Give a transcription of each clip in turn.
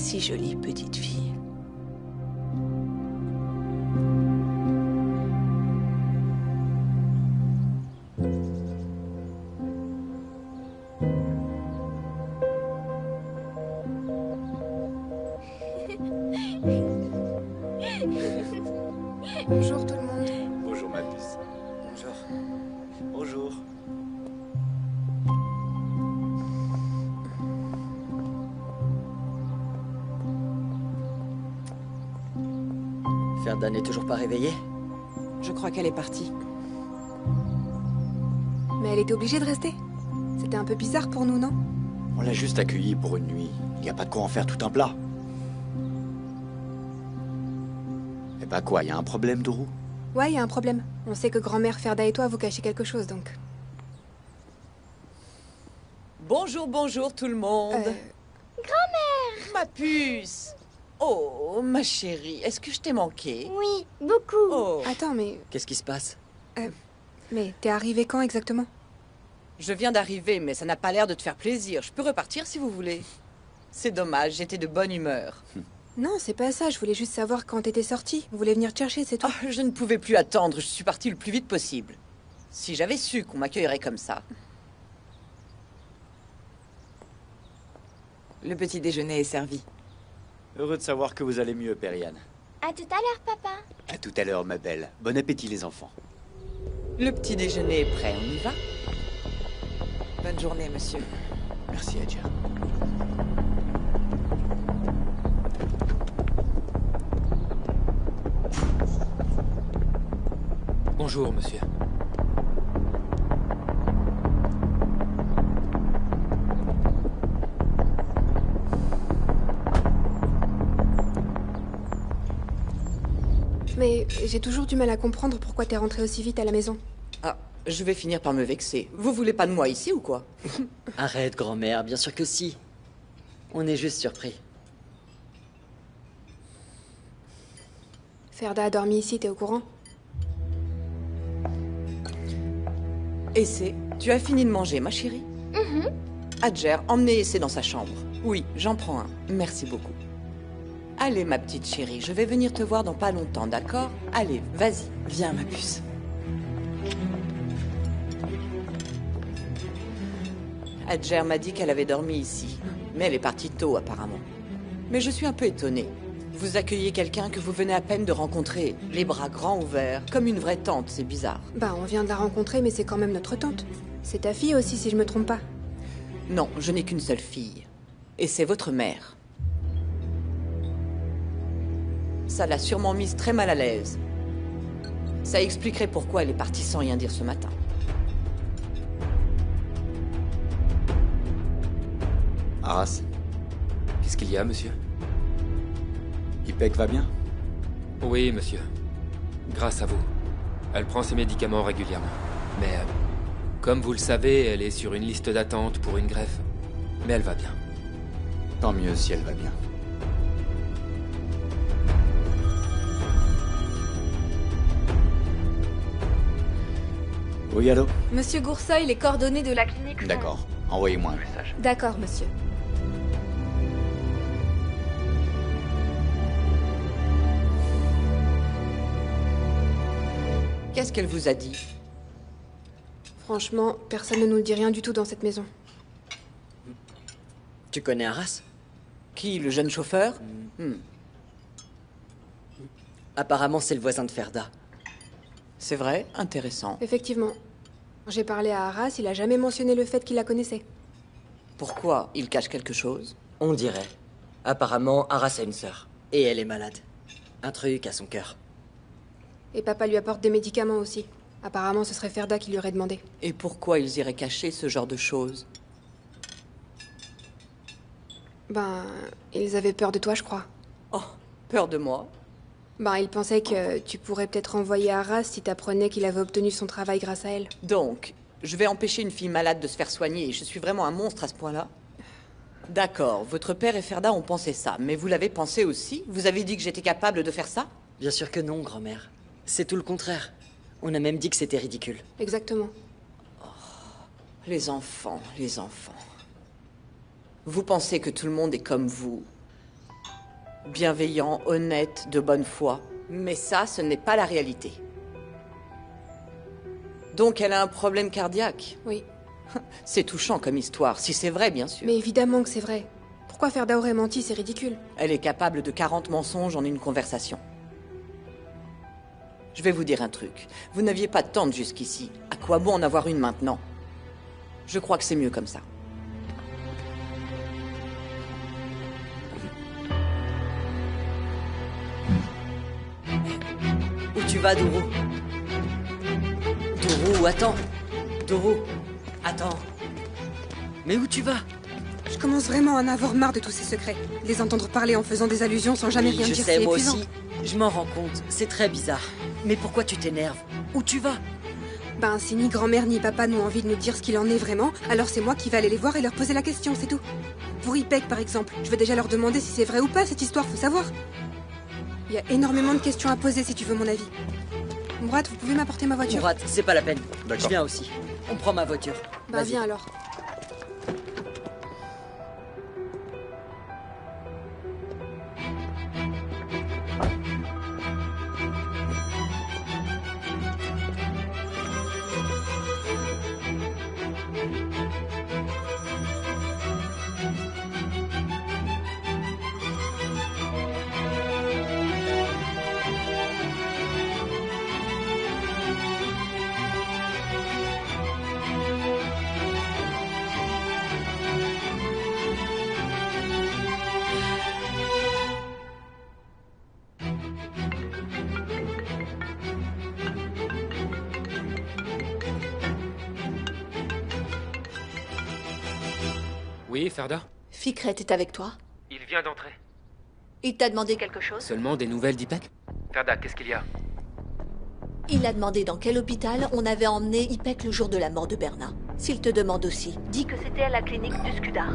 si jolie petite fille. Bonjour tout le monde. Bonjour ma puce. Bonjour. Bonjour. Ferda n'est toujours pas réveillée? Je crois qu'elle est partie. Mais elle était obligée de rester. C'était un peu bizarre pour nous, non? On l'a juste accueilli pour une nuit. Il n'y a pas de quoi en faire tout un plat. Eh bah quoi, il y a un problème, Doru? Ouais, il y a un problème. On sait que grand-mère Ferda et toi vous cachez quelque chose, donc... Bonjour, bonjour tout le monde. Grand-mère! Ma puce. Oh, ma chérie, est-ce que je t'ai manqué? Oui, beaucoup. Oh, Attends, mais... Qu'est-ce qui se passe? Mais t'es arrivé quand exactement? je viens d'arriver, mais ça n'a pas l'air de te faire plaisir. Je peux repartir si vous voulez. C'est dommage, j'étais de bonne humeur. Non, c'est pas ça, je voulais juste savoir quand t'étais sortie. On voulait venir te chercher, c'est tout. Ah, je ne pouvais plus attendre, je suis partie le plus vite possible. Si j'avais su qu'on m'accueillerait comme ça. Le petit déjeuner est servi. Heureux de savoir que vous allez mieux, Periane. À tout à l'heure, papa. À tout à l'heure, ma belle. Bon appétit, les enfants. Le petit déjeuner est prêt, on y va? Bonne journée, monsieur. Merci, Adja. Bonjour, monsieur. Mais j'ai toujours du mal à comprendre pourquoi t'es rentrée aussi vite à la maison. Ah, je vais finir par me vexer. Vous voulez pas de moi ici ou quoi? Arrête, grand-mère, bien sûr que si. On est juste surpris. Ferda a dormi ici, t'es au courant? Essay, tu as fini de manger, ma chérie? Adjer, emmenez Essay dans sa chambre. Oui, j'en prends un. Merci beaucoup. Allez, ma petite chérie, je vais venir te voir dans pas longtemps, d'accord? Allez, vas-y. Viens, ma puce. Adjer m'a dit qu'elle avait dormi ici, mais elle est partie tôt apparemment. Mais je suis un peu étonnée. Vous accueillez quelqu'un que vous venez à peine de rencontrer, les bras grands ouverts, comme une vraie tante, c'est bizarre. Bah, on vient de la rencontrer, mais c'est quand même notre tante. C'est ta fille aussi, si je me trompe pas. Non, je n'ai qu'une seule fille. Et c'est votre mère. Ça l'a sûrement mise très mal à l'aise. Ça expliquerait pourquoi elle est partie sans rien dire ce matin. Arras, Qu'est-ce qu'il y a, monsieur? Ipek va bien? Oui, monsieur. Grâce à vous. Elle prend ses médicaments régulièrement. Mais, comme vous le savez, elle est sur une liste d'attente pour une greffe. Mais elle va bien. Tant mieux si elle va bien. Oui, allô? Monsieur Gourseuil, les coordonnées de la clinique sont... D'accord. Envoyez-moi un message. D'accord, monsieur. Qu'est-ce qu'elle vous a dit? Franchement, personne ne nous dit rien du tout dans cette maison. Tu connais Arras? Qui, le jeune chauffeur? Apparemment, c'est le voisin de Ferda. C'est vrai, intéressant. Effectivement. J'ai parlé à Arras, il a jamais mentionné le fait qu'il la connaissait. Pourquoi? Il cache quelque chose? On dirait. Apparemment, Arras a une sœur. Et elle est malade. Un truc à son cœur. Et papa lui apporte des médicaments aussi. Apparemment, ce serait Ferda qui lui aurait demandé. Et pourquoi ils iraient cacher ce genre de choses? Ben, ils avaient peur de toi, je crois. Oh, peur de moi? Ben, ils pensaient que tu pourrais peut-être envoyer Arras si t'apprenais qu'il avait obtenu son travail grâce à elle. Donc, je vais empêcher une fille malade de se faire soigner. Je suis vraiment un monstre à ce point-là? D'accord, votre père et Ferda ont pensé ça, mais vous l'avez pensé aussi? Vous avez dit que j'étais capable de faire ça? Bien sûr que non, grand-mère. C'est tout le contraire. On a même dit que c'était ridicule. Exactement. Les enfants, les enfants. Vous pensez que tout le monde est comme vous. bienveillant, honnête, de bonne foi. Mais ça, ce n'est pas la réalité. Donc elle a un problème cardiaque. Oui. C'est touchant comme histoire, si c'est vrai, bien sûr. Mais évidemment que c'est vrai. Pourquoi Ferda aurait menti, c'est ridicule. Elle est capable de 40 mensonges en une conversation. Je vais vous dire un truc. Vous n'aviez pas de tante jusqu'ici. À quoi bon en avoir une maintenant? Je crois que c'est mieux comme ça. Où tu vas, Douro? Douro, attends. Douro, attends. Mais où tu vas? Je commence vraiment à en avoir marre de tous ces secrets. Les entendre parler en faisant des allusions sans jamais Oui, rien je dire, sais, c'est moi épuisant. aussi. Je m'en rends compte. C'est très bizarre. Mais pourquoi tu t'énerves? Où tu vas? Ben, si ni grand-mère ni papa n'ont envie de nous dire ce qu'il en est vraiment, alors c'est moi qui vais aller les voir et leur poser la question, c'est tout. Pour Ipek, par exemple, je vais déjà leur demander si c'est vrai ou pas cette histoire, faut savoir. Il y a énormément de questions à poser si tu veux mon avis. Mourad, vous pouvez m'apporter ma voiture? Mourad, c'est pas la peine. D'accord. Je viens aussi. On prend ma voiture. Ben, Vas-y. viens alors. Oui, Ferda? Fikret est avec toi? Il vient d'entrer. Il t'a demandé quelque chose? Seulement des nouvelles d'Ipek? Ferda, qu'est-ce qu'il y a? Il a demandé dans quel hôpital on avait emmené Ipek le jour de la mort de Berna. S'il te demande aussi, dis que c'était à la clinique du Skudar.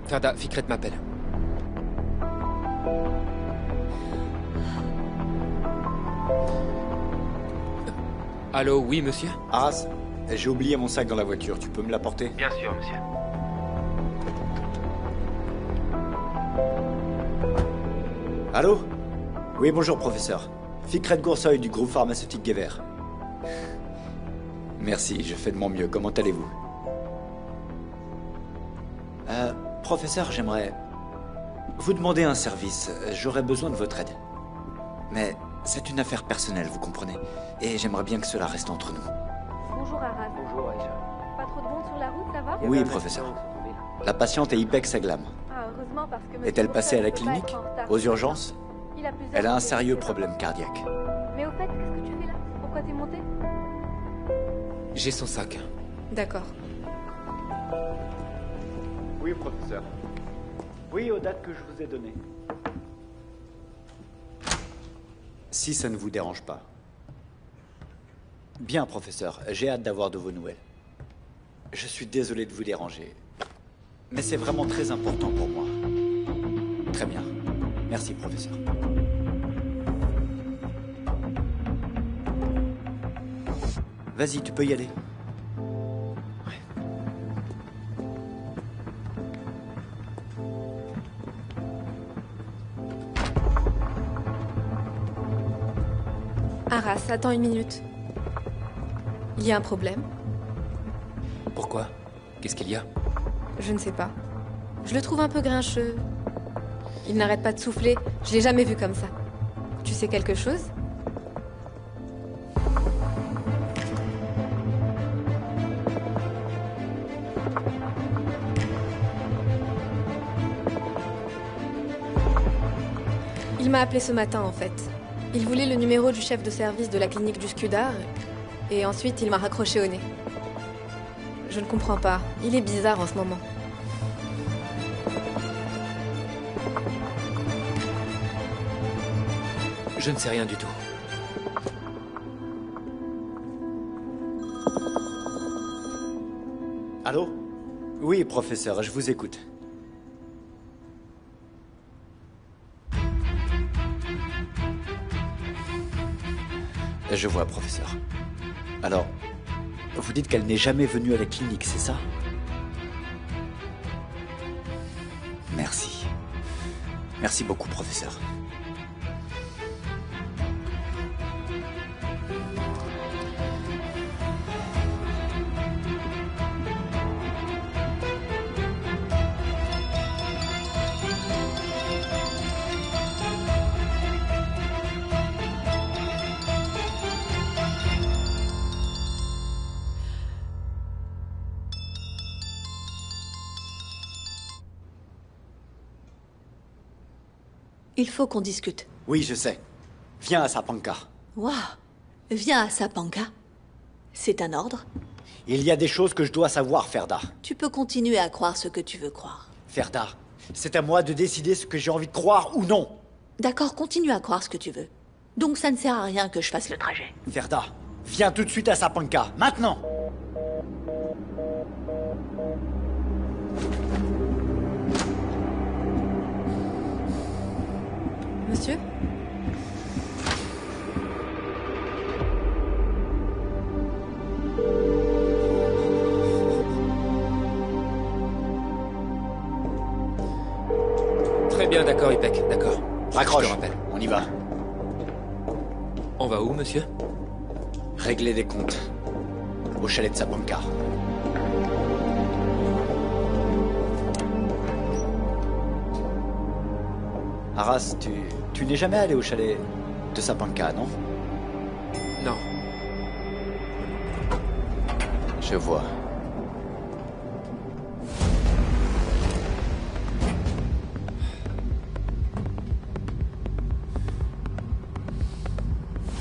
Ferda, Fikret m'appelle. Allô, oui, monsieur? Arras, j'ai oublié mon sac dans la voiture. Tu peux me l'apporter? Bien sûr, monsieur. Allô? Oui, bonjour, professeur. Fikret Goursoy du groupe pharmaceutique Gever. Merci, je fais de mon mieux. Comment allez-vous? Professeur, j'aimerais vous demander un service. J'aurais besoin de votre aide. Mais c'est une affaire personnelle, vous comprenez? Et j'aimerais bien que cela reste entre nous. Bonjour Arad. Bonjour, Aïcha. Pas trop de monde sur la route, ça va? Oui, professeur. La patiente est Ipek Saglam. Ah, heureusement parce que... Est-elle monsieur passée à la Goursoy peut pas clinique? être en retard. Aux urgences? Il a plusieurs Elle a un rendez-vous, sérieux c'est problème pas- cardiaque. Mais au fait, qu'est-ce que tu fais là? Pourquoi t'es monté? J'ai son sac. D'accord. Oui, professeur. Oui, aux dates que je vous ai données. Si ça ne vous dérange pas. Bien, professeur. J'ai hâte d'avoir de vos nouvelles. Je suis désolé de vous déranger. Mais c'est vraiment très important pour moi. Très bien. Merci, professeur. Vas-y, tu peux y aller. Arras, attends une minute. Il y a un problème? Pourquoi? Qu'est-ce qu'il y a? Je ne sais pas. Je le trouve un peu grincheux. Il n'arrête pas de souffler. Je l'ai jamais vu comme ça. Tu sais quelque chose? Il m'a appelé ce matin en fait. Il voulait le numéro du chef de service de la clinique du Skudar et ensuite il m'a raccroché au nez. Je ne comprends pas. Il est bizarre en ce moment. Je ne sais rien du tout. Allô? Oui, professeur, je vous écoute. Je vois, professeur. Alors, vous dites qu'elle n'est jamais venue à la clinique, c'est ça? Merci. Merci beaucoup, professeur. Il faut qu'on discute. Oui, je sais. Viens à Sapanca. Waouh! Viens à Sapanca. C'est un ordre. Il y a des choses que je dois savoir, Ferda. Tu peux continuer à croire ce que tu veux croire. Ferda, c'est à moi de décider ce que j'ai envie de croire ou non. D'accord, continue à croire ce que tu veux. Donc ça ne sert à rien que je fasse le trajet. Ferda, viens tout de suite à Sapanca, maintenant. Monsieur? Très bien, d'accord, Ipek, d'accord. Raccroche, Je te rappelle. on y va. On va où, monsieur? Régler des comptes. Au chalet de Sapanca. Arras, tu n'es jamais allé au chalet de Sapanca, non? Non. Je vois.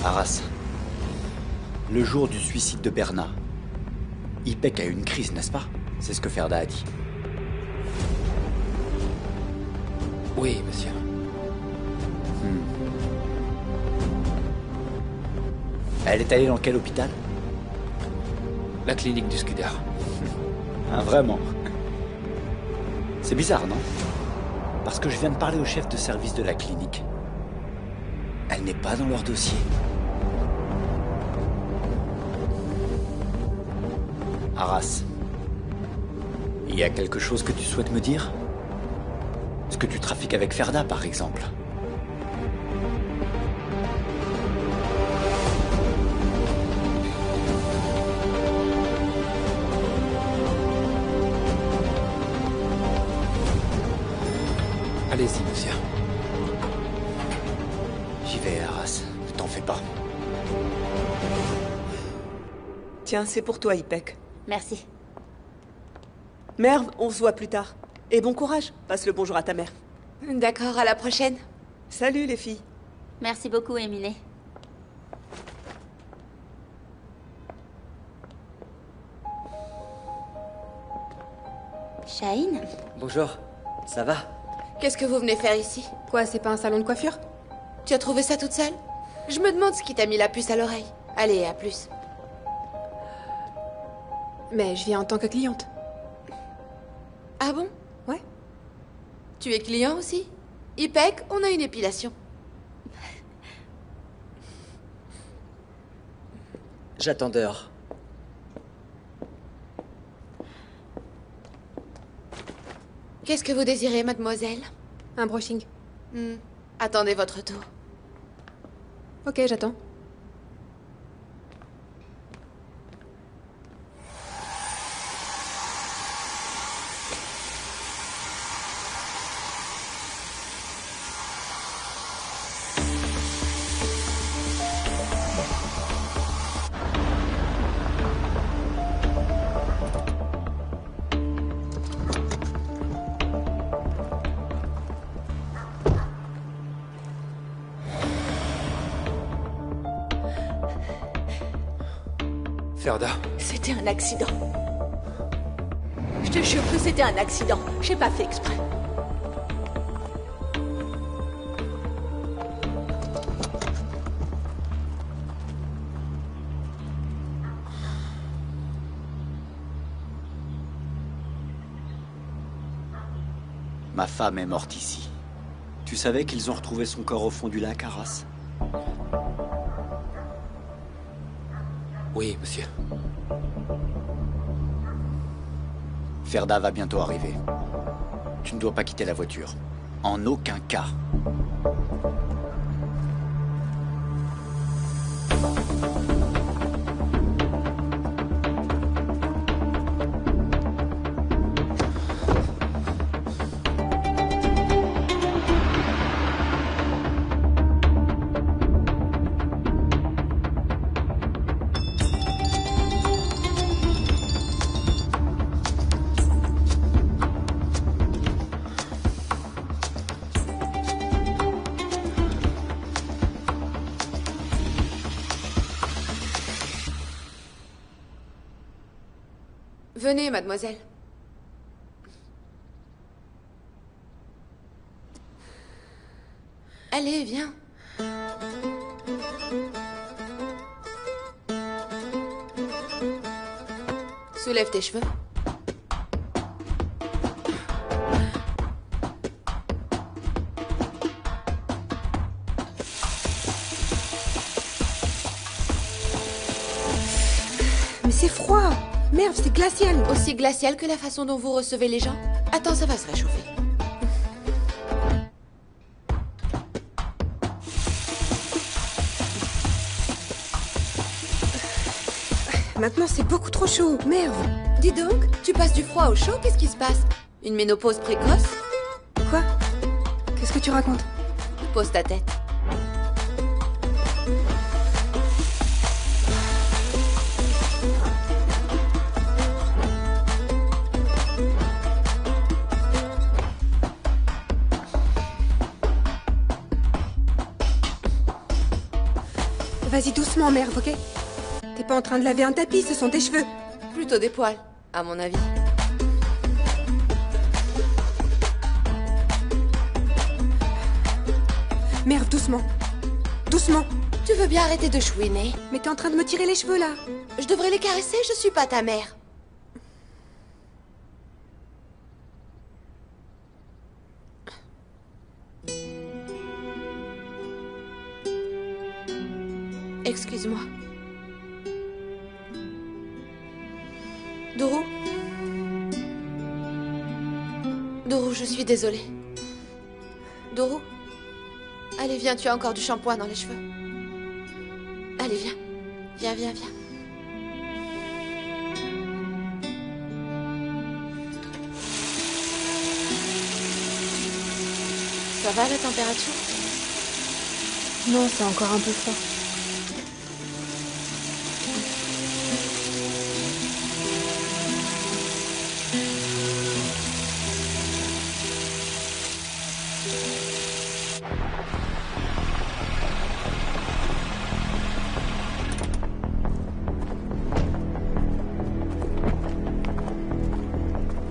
Arras, le jour du suicide de Berna, Ipek a eu une crise, n'est-ce pas? C'est ce que Ferda a dit. Oui, monsieur. Elle est allée dans quel hôpital? La clinique du Scudar. Ah, vraiment? C'est bizarre, non? Parce que je viens de parler au chef de service de la clinique. Elle n'est pas dans leur dossier. Arras, il y a quelque chose que tu souhaites me dire? Est-ce que tu trafiques avec Ferda, par exemple? Allez-y, monsieur. J'y vais, Arras. Ne t'en fais pas. Tiens, c'est pour toi, Ipek. Merci. Merve, on se voit plus tard. Et bon courage. Passe le bonjour à ta mère. D'accord, à la prochaine. Salut, les filles. Merci beaucoup, Émilie. Shaheen? Bonjour. Ça va? Qu'est-ce que vous venez faire ici? Quoi, c'est pas un salon de coiffure? Tu as trouvé ça toute seule? Je me demande ce qui t'a mis la puce à l'oreille. Allez, à plus. Mais je viens en tant que cliente. Ah bon? Ouais. Tu es client aussi? Ipek, on a une épilation. J'attends dehors. Qu'est-ce que vous désirez, mademoiselle? Un brushing. Attendez votre tour. Ok, j'attends. Ferda. C'était un accident. Je te jure que c'était un accident. J'ai pas fait exprès. Ma femme est morte ici. Tu savais qu'ils ont retrouvé son corps au fond du lac, Arras? Oui, monsieur. Ferda va bientôt arriver. Tu ne dois pas quitter la voiture. En aucun cas. Venez, mademoiselle. Allez, viens. Soulève tes cheveux. Mais c'est froid. Merde, c'est glacial. Aussi glacial que la façon dont vous recevez les gens. Attends, ça va se réchauffer. Maintenant, c'est beaucoup trop chaud. Merde. Dis donc, tu passes du froid au chaud, qu'est-ce qui se passe? Une ménopause précoce? Quoi? Qu'est-ce que tu racontes? Pose ta tête. Vas-y doucement, merde, ok? T'es pas en train de laver un tapis, ce sont tes cheveux. Plutôt des poils, à mon avis. Merde, doucement. Doucement. Tu veux bien arrêter de chouiner? Mais t'es en train de me tirer les cheveux, là. Je devrais les caresser, je suis pas ta mère. Excuse-moi. Dourou? Dourou, je suis désolée. Dourou? Allez, viens, tu as encore du shampoing dans les cheveux. Allez, viens. Viens, viens, viens. Ça va la température? Non, c'est encore un peu froid.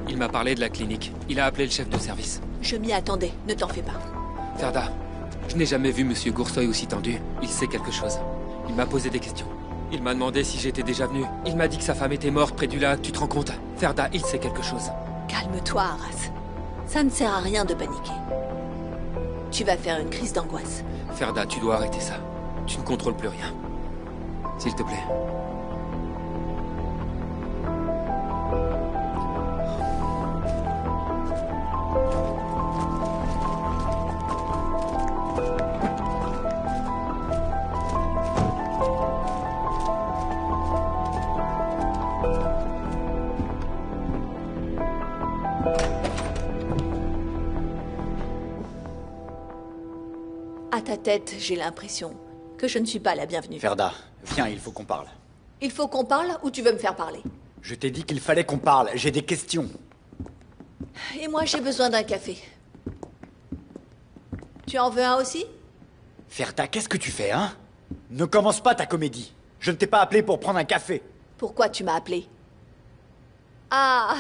Il m'a parlé de la clinique. Il a appelé le chef de service. Je m'y attendais, ne t'en fais pas. Ferda, je n'ai jamais vu Monsieur Goursoy aussi tendu. Il sait quelque chose. Il m'a posé des questions. Il m'a demandé si j'étais déjà venu. Il m'a dit que sa femme était morte près du lac, tu te rends compte? Ferda, il sait quelque chose. Calme-toi, Arras. Ça ne sert à rien de paniquer. Tu vas faire une crise d'angoisse. Ferda, tu dois arrêter ça. Tu ne contrôles plus rien. S'il te plaît. À ta tête, j'ai l'impression que je ne suis pas la bienvenue. Ferda, viens, il faut qu'on parle. Il faut qu'on parle ou tu veux me faire parler? Je t'ai dit qu'il fallait qu'on parle, j'ai des questions. Et moi, j'ai besoin d'un café. Tu en veux un aussi? Ferda, qu'est-ce que tu fais, hein? Ne commence pas ta comédie. Je ne t'ai pas appelé pour prendre un café. Pourquoi tu m'as appelé? Ah!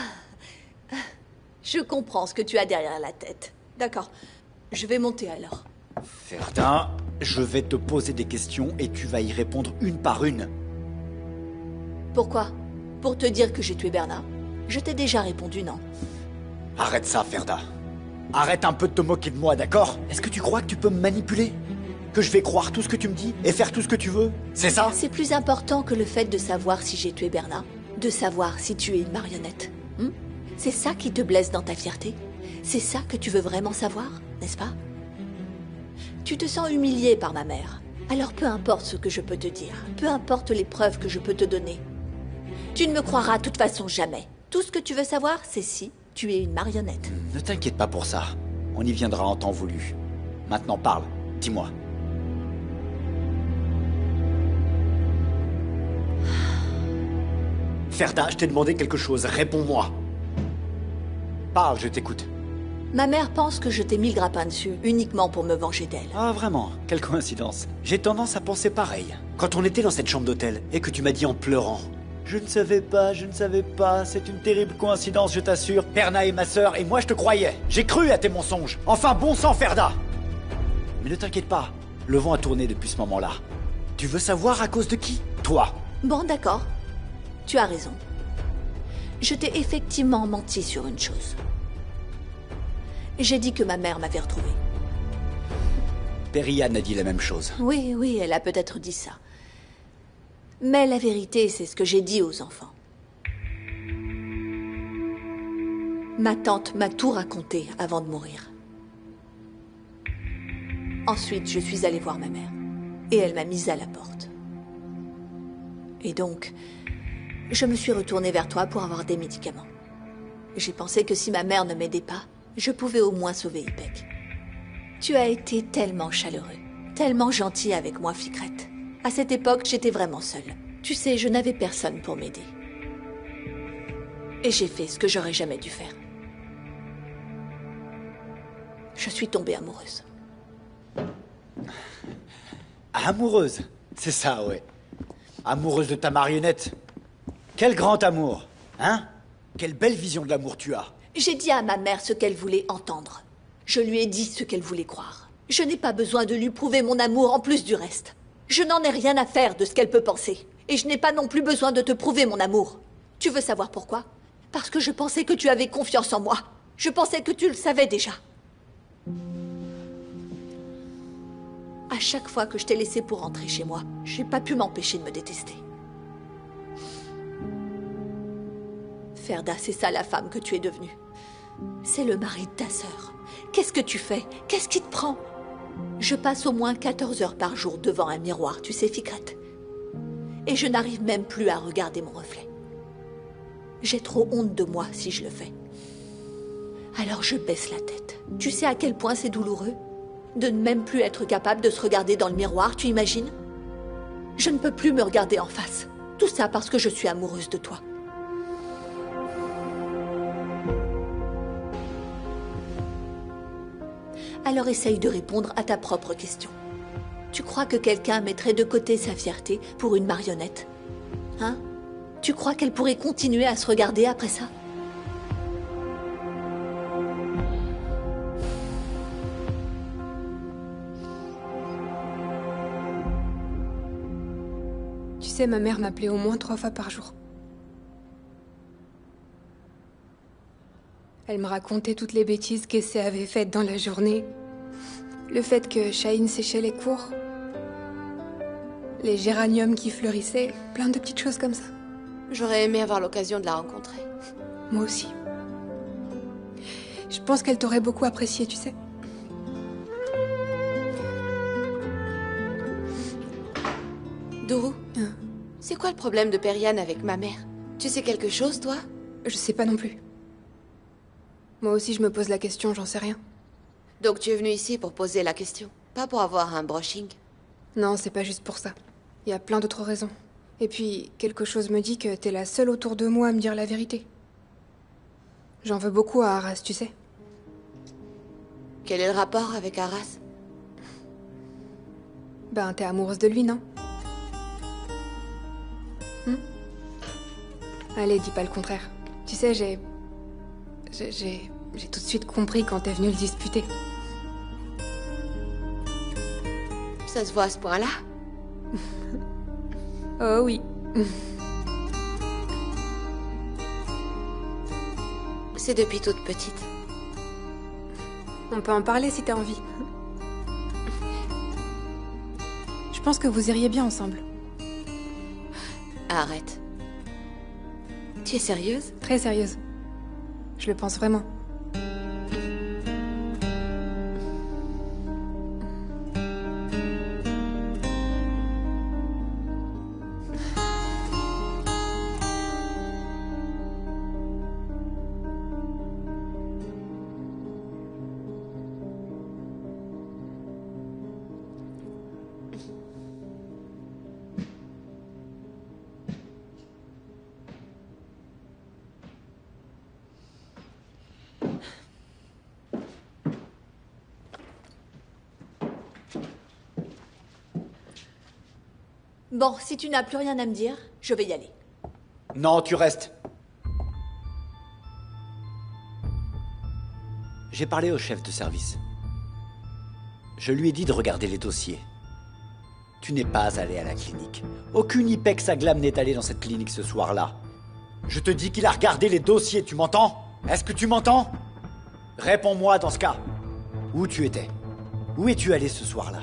Je comprends ce que tu as derrière la tête. D'accord. Je vais monter alors. Ferda, je vais te poser des questions et tu vas y répondre une par une. Pourquoi? Pour te dire que j'ai tué Bernard? Je t'ai déjà répondu non. Arrête ça, Ferda. Arrête un peu de te moquer de moi, d'accord? Est-ce que tu crois que tu peux me manipuler? Que je vais croire tout ce que tu me dis et faire tout ce que tu veux? C'est ça? C'est plus important que le fait de savoir si j'ai tué Bernard. De savoir si tu es une marionnette. C'est ça qui te blesse dans ta fierté? C'est ça que tu veux vraiment savoir, n'est-ce pas? Tu te sens humilié par ma mère. Alors peu importe ce que je peux te dire, peu importe les preuves que je peux te donner. Tu ne me croiras de toute façon jamais. Tout ce que tu veux savoir, c'est si tu es une marionnette. Ne t'inquiète pas pour ça. On y viendra en temps voulu. Maintenant parle, dis-moi. Ferda, je t'ai demandé quelque chose, réponds-moi. Parle, je t'écoute. Ma mère pense que je t'ai mis le grappin dessus, uniquement pour me venger d'elle. Ah vraiment, quelle coïncidence. J'ai tendance à penser pareil. Quand on était dans cette chambre d'hôtel, et que tu m'as dit en pleurant, je ne savais pas, c'est une terrible coïncidence, je t'assure. Perna est ma sœur, et moi je te croyais. J'ai cru à tes mensonges. Enfin, bon sang, Ferda. Mais ne t'inquiète pas, le vent a tourné depuis ce moment-là. Tu veux savoir à cause de qui? Toi. Bon, d'accord. Tu as raison. Je t'ai effectivement menti sur une chose. J'ai dit que ma mère m'avait retrouvée. Perianne a dit la même chose. Oui, elle a peut-être dit ça. Mais la vérité, c'est ce que j'ai dit aux enfants. Ma tante m'a tout raconté avant de mourir. Ensuite, je suis allée voir ma mère. Et elle m'a mise à la porte. Et donc, je me suis retournée vers toi pour avoir des médicaments. J'ai pensé que si ma mère ne m'aidait pas, je pouvais au moins sauver Ipek. Tu as été tellement chaleureux, tellement gentil avec moi, Ficrette. À cette époque, j'étais vraiment seule. Tu sais, je n'avais personne pour m'aider. Et j'ai fait ce que j'aurais jamais dû faire. Je suis tombée amoureuse. Amoureuse? C'est ça, ouais. Amoureuse de ta marionnette. Quel grand amour, hein? Quelle belle vision de l'amour tu as. J'ai dit à ma mère ce qu'elle voulait entendre. Je lui ai dit ce qu'elle voulait croire. Je n'ai pas besoin de lui prouver mon amour en plus du reste. Je n'en ai rien à faire de ce qu'elle peut penser. Et je n'ai pas non plus besoin de te prouver mon amour. Tu veux savoir pourquoi? Parce que je pensais que tu avais confiance en moi. Je pensais que tu le savais déjà. À chaque fois que je t'ai laissé pour rentrer chez moi, j'ai pas pu m'empêcher de me détester. Ferda, c'est ça la femme que tu es devenue. C'est le mari de ta sœur. Qu'est-ce que tu fais? Qu'est-ce qui te prend? Je passe au moins 14 heures par jour devant un miroir, tu sais, Ficrette. Et je n'arrive même plus à regarder mon reflet. J'ai trop honte de moi si je le fais. Alors je baisse la tête. Tu sais à quel point c'est douloureux? De ne même plus être capable de se regarder dans le miroir, tu imagines? Je ne peux plus me regarder en face. Tout ça parce que je suis amoureuse de toi. Alors essaye de répondre à ta propre question. Tu crois que quelqu'un mettrait de côté sa fierté pour une marionnette? Hein? Tu crois qu'elle pourrait continuer à se regarder après ça? Tu sais, ma mère m'appelait au moins 3 fois par jour. Elle me racontait toutes les bêtises qu'Essay avait faites dans la journée. Le fait que Shaheen séchait les cours. Les géraniums qui fleurissaient. Plein de petites choses comme ça. J'aurais aimé avoir l'occasion de la rencontrer. Moi aussi. Je pense qu'elle t'aurait beaucoup apprécié, tu sais. Dourou, c'est quoi le problème de Perianne avec ma mère? Tu sais quelque chose, toi? Je sais pas non plus. Moi aussi, je me pose la question, j'en sais rien. Donc tu es venu ici pour poser la question, pas pour avoir un brushing? Non, c'est pas juste pour ça. Il y a plein d'autres raisons. Et puis, quelque chose me dit que t'es la seule autour de moi à me dire la vérité. J'en veux beaucoup à Arras, tu sais. Quel est le rapport avec Arras? Ben, t'es amoureuse de lui, non? Allez, dis pas le contraire. Tu sais, j'ai tout de suite compris quand t'es venu le disputer. Ça se voit à ce point-là? Oh oui. C'est depuis toute petite. On peut en parler si t'as envie. Je pense que vous iriez bien ensemble. Arrête. Tu es sérieuse? Très sérieuse. Je le pense vraiment. Bon, si tu n'as plus rien à me dire, je vais y aller. Non, tu restes. J'ai parlé au chef de service. Je lui ai dit de regarder les dossiers. Tu n'es pas allé à la clinique. Aucune IPEX à Glam n'est allée dans cette clinique ce soir-là. Je te dis qu'il a regardé les dossiers, tu m'entends? Est-ce que tu m'entends? Réponds-moi dans ce cas. Où tu étais? Où es-tu allé ce soir-là?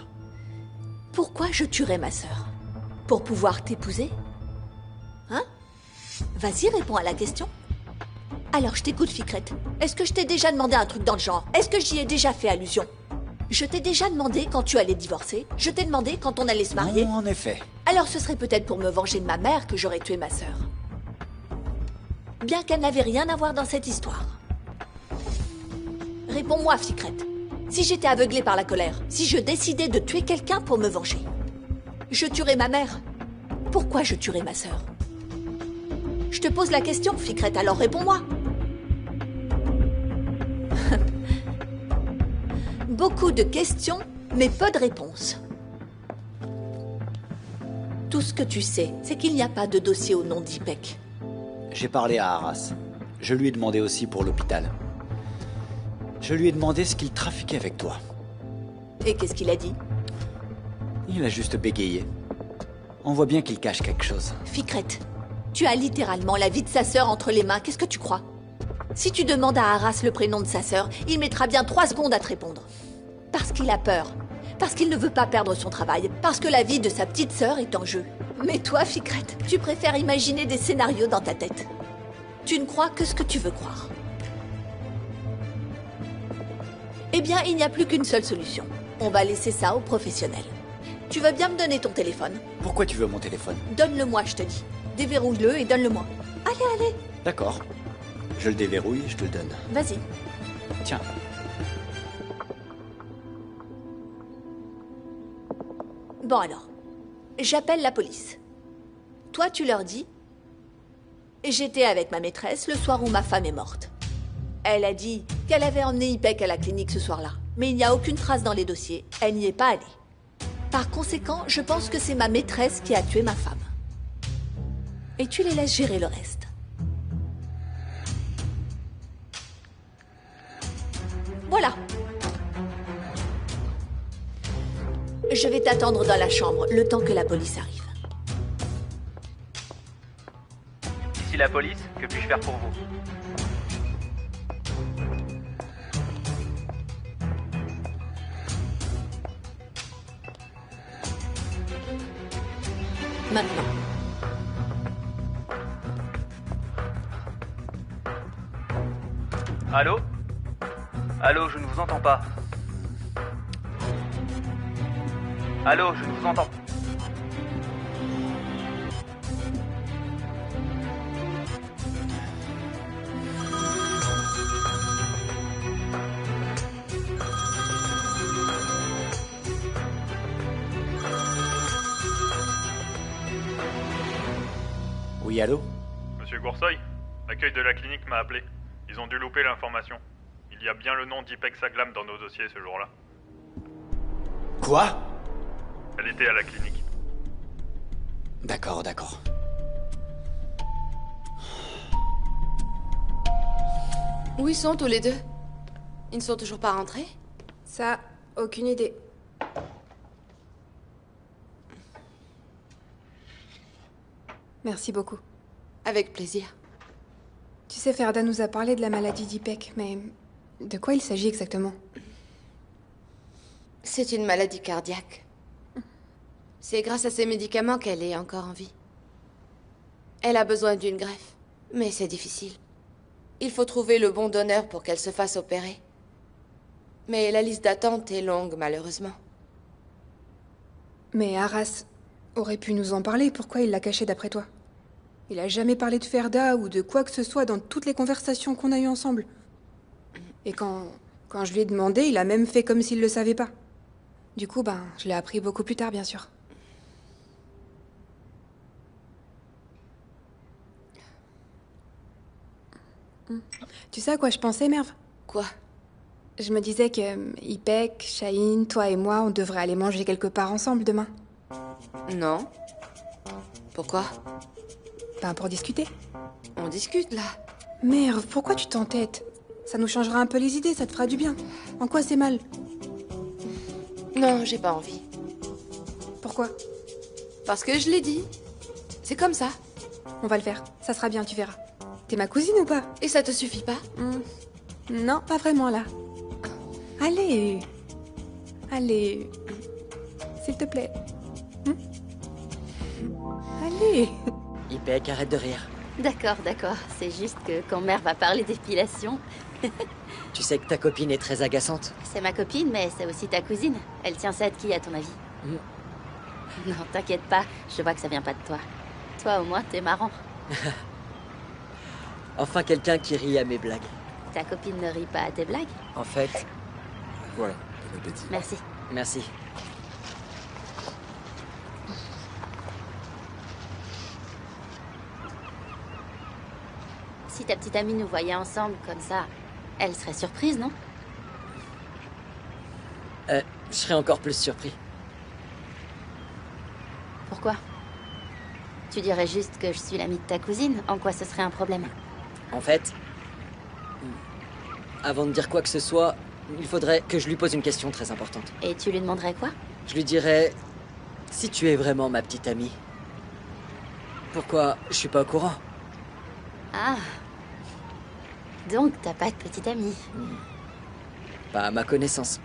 Pourquoi je tuerais ma sœur? Pour pouvoir t'épouser? Hein? Vas-y, réponds à la question. Alors, je t'écoute, Ficrette. Est-ce que je t'ai déjà demandé un truc dans le genre? Est-ce que j'y ai déjà fait allusion? Je t'ai déjà demandé quand tu allais divorcer? Je t'ai demandé quand on allait se marier? Non, en effet. Alors ce serait peut-être pour me venger de ma mère que j'aurais tué ma sœur. Bien qu'elle n'avait rien à voir dans cette histoire. Réponds-moi, Ficrette. Si j'étais aveuglée par la colère, si je décidais de tuer quelqu'un pour me venger, je tuerais ma mère. Pourquoi je tuerais ma sœur? Je te pose la question, Ficrette, alors réponds-moi. Beaucoup de questions, mais peu de réponses. Tout ce que tu sais, c'est qu'il n'y a pas de dossier au nom d'IPEC. J'ai parlé à Arras. Je lui ai demandé aussi pour l'hôpital. Je lui ai demandé ce qu'il trafiquait avec toi. Et qu'est-ce qu'il a dit? Il a juste bégayé. On voit bien qu'il cache quelque chose. Ficrette, tu as littéralement la vie de sa sœur entre les mains, qu'est-ce que tu crois? Si tu demandes à Arras le prénom de sa sœur, il mettra bien 3 secondes à te répondre. Parce qu'il a peur. Parce qu'il ne veut pas perdre son travail. Parce que la vie de sa petite sœur est en jeu. Mais toi, Ficrette, tu préfères imaginer des scénarios dans ta tête. Tu ne crois que ce que tu veux croire. Eh bien, il n'y a plus qu'une seule solution. On va laisser ça aux professionnels. Tu veux bien me donner ton téléphone? Pourquoi tu veux mon téléphone? Donne-le-moi, je te dis. Déverrouille-le et donne-le-moi. Allez, allez. D'accord. Je le déverrouille et je te le donne. Vas-y. Tiens. Bon alors, j'appelle la police. Toi, tu leur dis... J'étais avec ma maîtresse le soir où ma femme est morte. Elle a dit qu'elle avait emmené IPEC à la clinique ce soir-là. Mais il n'y a aucune trace dans les dossiers. Elle n'y est pas allée. Par conséquent, je pense que c'est ma maîtresse qui a tué ma femme. Et tu les laisses gérer le reste. Voilà. Je vais t'attendre dans la chambre, le temps que la police arrive. Ici la police, que puis-je faire pour vous? Maintenant. Allô? Allô, je ne vous entends pas. Allô, je ne vous entends pas. Oui, allô? Monsieur Goursoy, l'accueil de la clinique m'a appelé. Ils ont dû louper l'information. Il y a bien le nom d'IPEX Aglam dans nos dossiers ce jour-là. Quoi? Elle était à la clinique. D'accord, d'accord. Où ils sont tous les deux? Ils ne sont toujours pas rentrés? Ça, aucune idée. Merci beaucoup. Avec plaisir. Tu sais, Ferda nous a parlé de la maladie d'IPEC, mais de quoi il s'agit exactement? C'est une maladie cardiaque. C'est grâce à ces médicaments qu'elle est encore en vie. Elle a besoin d'une greffe, mais c'est difficile. Il faut trouver le bon donneur pour qu'elle se fasse opérer. Mais la liste d'attente est longue, malheureusement. Mais Arras aurait pu nous en parler, pourquoi il l'a caché d'après toi? Il a jamais parlé de Ferda ou de quoi que ce soit dans toutes les conversations qu'on a eues ensemble. Et quand je lui ai demandé, il a même fait comme s'il le savait pas. Du coup, je l'ai appris beaucoup plus tard, bien sûr. Tu sais à quoi je pensais, Merve? Quoi? Je me disais que IPEC, Shaheen, toi et moi, on devrait aller manger quelque part ensemble demain. Non. Pourquoi? Ben, pour discuter. On discute, là. Merde, pourquoi tu t'entêtes? Ça nous changera un peu les idées, ça te fera du bien. En quoi c'est mal? Non, j'ai pas envie. Pourquoi? Parce que je l'ai dit. C'est comme ça. On va le faire, ça sera bien, tu verras. T'es ma cousine ou pas? Et ça te suffit pas? Non, pas vraiment, là. Allez. Allez. S'il te plaît. Allez. Ipek, arrête de rire. D'accord, d'accord. C'est juste que quand mère va parler d'épilation... Tu sais que ta copine est très agaçante. C'est ma copine, mais c'est aussi ta cousine. Elle tient ça de qui, à ton avis? Non, t'inquiète pas, je vois que ça vient pas de toi. Toi, au moins, t'es marrant. Enfin, quelqu'un qui rit à mes blagues. Ta copine ne rit pas à tes blagues? En fait... Voilà, bon appétit. Merci. Merci. Si ta petite amie nous voyait ensemble comme ça, elle serait surprise, non? Je serais encore plus surpris. Pourquoi? Tu dirais juste que je suis l'amie de ta cousine? En quoi ce serait un problème? En fait... Avant de dire quoi que ce soit, il faudrait que je lui pose une question très importante. Et tu lui demanderais quoi? Je lui dirais... Si tu es vraiment ma petite amie, pourquoi je suis pas au courant? Ah. Donc, t'as pas de petite amie? Pas à ma connaissance.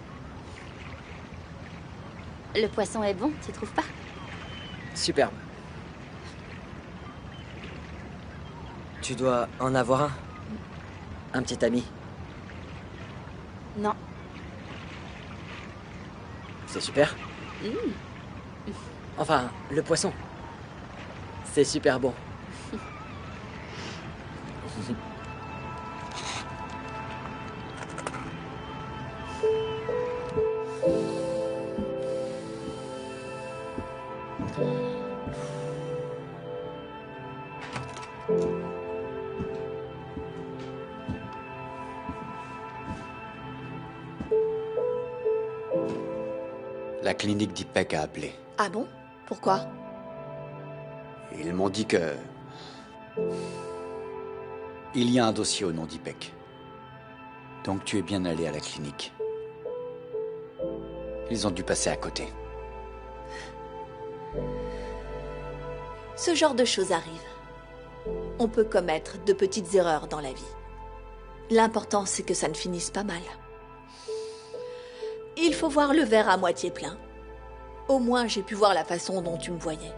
Le poisson est bon, tu trouves pas? Superbe. Tu dois en avoir un? Un petit ami? Non. C'est super. Enfin, le poisson. C'est super bon. La clinique d'Ipek a appelé. Ah bon? Pourquoi? Ils m'ont dit que... Il y a un dossier au nom d'Ipek. Donc tu es bien allé à la clinique. Ils ont dû passer à côté. Ce genre de choses arrive. On peut commettre de petites erreurs dans la vie. L'important, c'est que ça ne finisse pas mal. Il faut voir le verre à moitié plein. Au moins, j'ai pu voir la façon dont tu me voyais.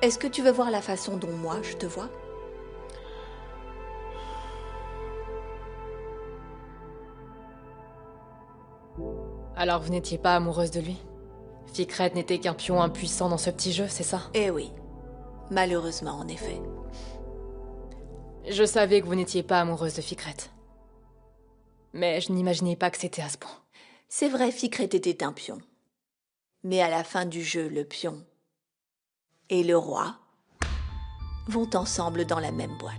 Est-ce que tu veux voir la façon dont moi, je te vois? Alors vous n'étiez pas amoureuse de lui? Fikret n'était qu'un pion impuissant dans ce petit jeu, c'est ça? Eh oui. Malheureusement, en effet. Je savais que vous n'étiez pas amoureuse de Fikret. Mais je n'imaginais pas que c'était à ce point. C'est vrai, Fikret était un pion. Mais à la fin du jeu, le pion et le roi vont ensemble dans la même boîte.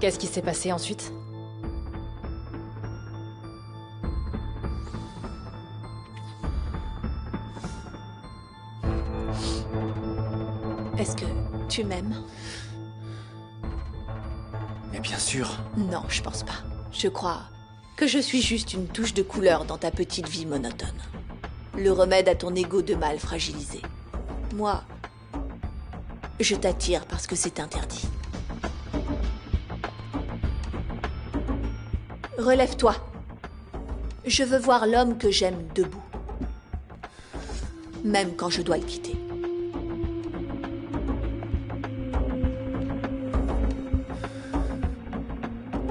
Qu'est-ce qui s'est passé ensuite? Est-ce que tu m'aimes? Mais bien sûr. Non, je pense pas. Je crois que je suis juste une touche de couleur dans ta petite vie monotone. Le remède à ton ego de mal fragilisé. Moi, je t'attire parce que c'est interdit. Relève-toi. Je veux voir l'homme que j'aime debout. Même quand je dois le quitter.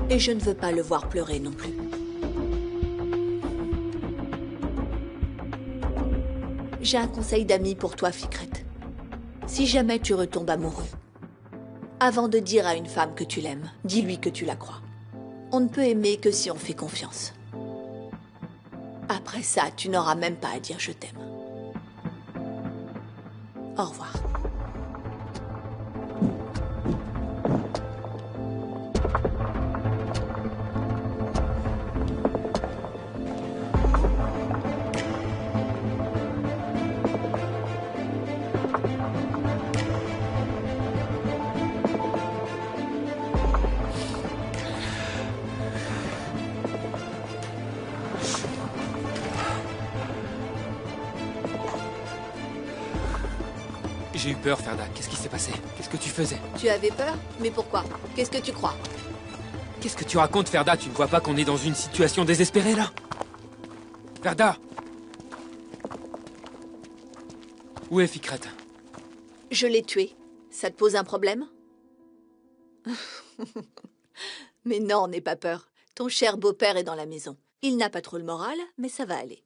Et je ne veux pas le voir pleurer non plus. J'ai un conseil d'ami pour toi, Fikret. Si jamais tu retombes amoureux, avant de dire à une femme que tu l'aimes, dis-lui que tu la crois. On ne peut aimer que si on fait confiance. Après ça, tu n'auras même pas à dire je t'aime. Au revoir. J'ai eu peur, Ferda. Qu'est-ce qui s'est passé? Qu'est-ce que tu faisais? Tu avais peur? Mais pourquoi? Qu'est-ce que tu crois? Qu'est-ce que tu racontes, Ferda? Tu ne vois pas qu'on est dans une situation désespérée, là? Ferda! Où est Fikret? Je l'ai tué. Ça te pose un problème? Mais non, n'aie pas peur. Ton cher beau-père est dans la maison. Il n'a pas trop le moral, mais ça va aller.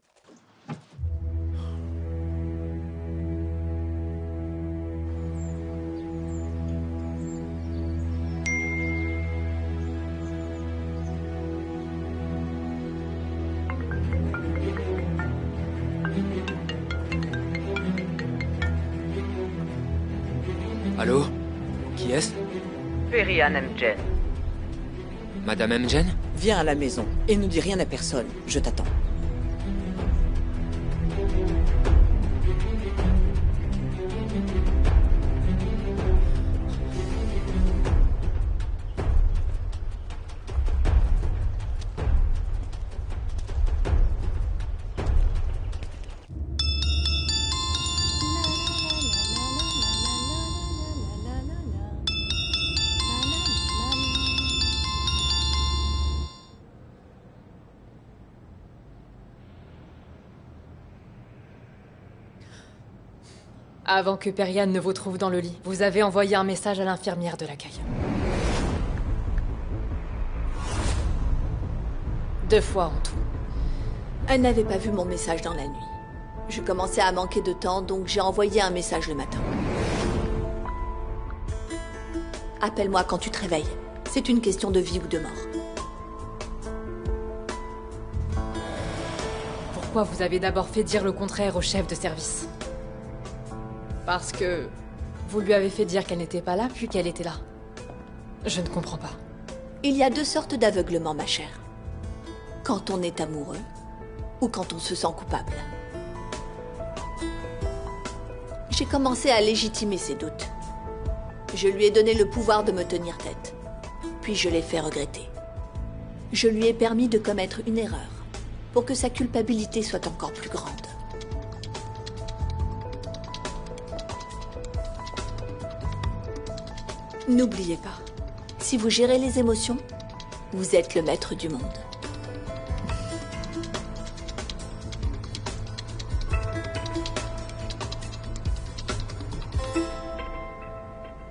Allô? Qui est-ce? Perihan Mjen. Madame Mjen? Viens à la maison et ne dis rien à personne. Je t'attends. Avant que Perihan ne vous trouve dans le lit, vous avez envoyé un message à l'infirmière de l'accueil. 2 fois en tout. Elle n'avait pas vu mon message dans la nuit. Je commençais à manquer de temps, donc j'ai envoyé un message le matin. Appelle-moi quand tu te réveilles. C'est une question de vie ou de mort. Pourquoi vous avez d'abord fait dire le contraire au chef de service? Parce que vous lui avez fait dire qu'elle n'était pas là, puis qu'elle était là. Je ne comprends pas. Il y a 2 sortes d'aveuglement, ma chère. Quand on est amoureux ou quand on se sent coupable. J'ai commencé à légitimer ses doutes. Je lui ai donné le pouvoir de me tenir tête. Puis je l'ai fait regretter. Je lui ai permis de commettre une erreur pour que sa culpabilité soit encore plus grande. N'oubliez pas, si vous gérez les émotions, vous êtes le maître du monde.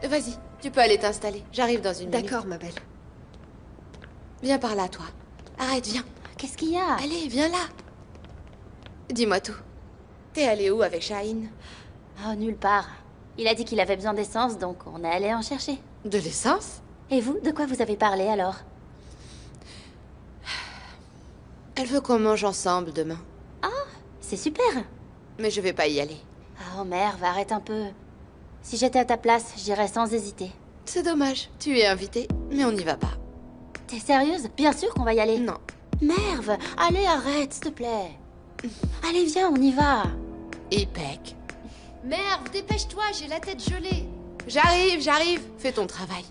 Vas-y, tu peux aller t'installer. J'arrive dans une minute. D'accord, ma belle. Viens par là, toi. Arrête, viens. Qu'est-ce qu'il y a? Allez, viens là. Dis-moi tout. T'es allé où avec Shaheen? Oh, nulle part. Il a dit qu'il avait besoin d'essence, donc on est allé en chercher. De l'essence? Et vous, de quoi vous avez parlé alors? Elle veut qu'on mange ensemble demain. Ah, c'est super. Mais je vais pas y aller. Oh merde, arrête un peu. Si j'étais à ta place, j'irais sans hésiter. C'est dommage. Tu es invitée, mais on n'y va pas. T'es sérieuse? Bien sûr qu'on va y aller. Non. Merve, allez, arrête, s'il te plaît. Allez, viens, on y va. Ipek. Merve, dépêche-toi, j'ai la tête gelée. J'arrive. Fais ton travail.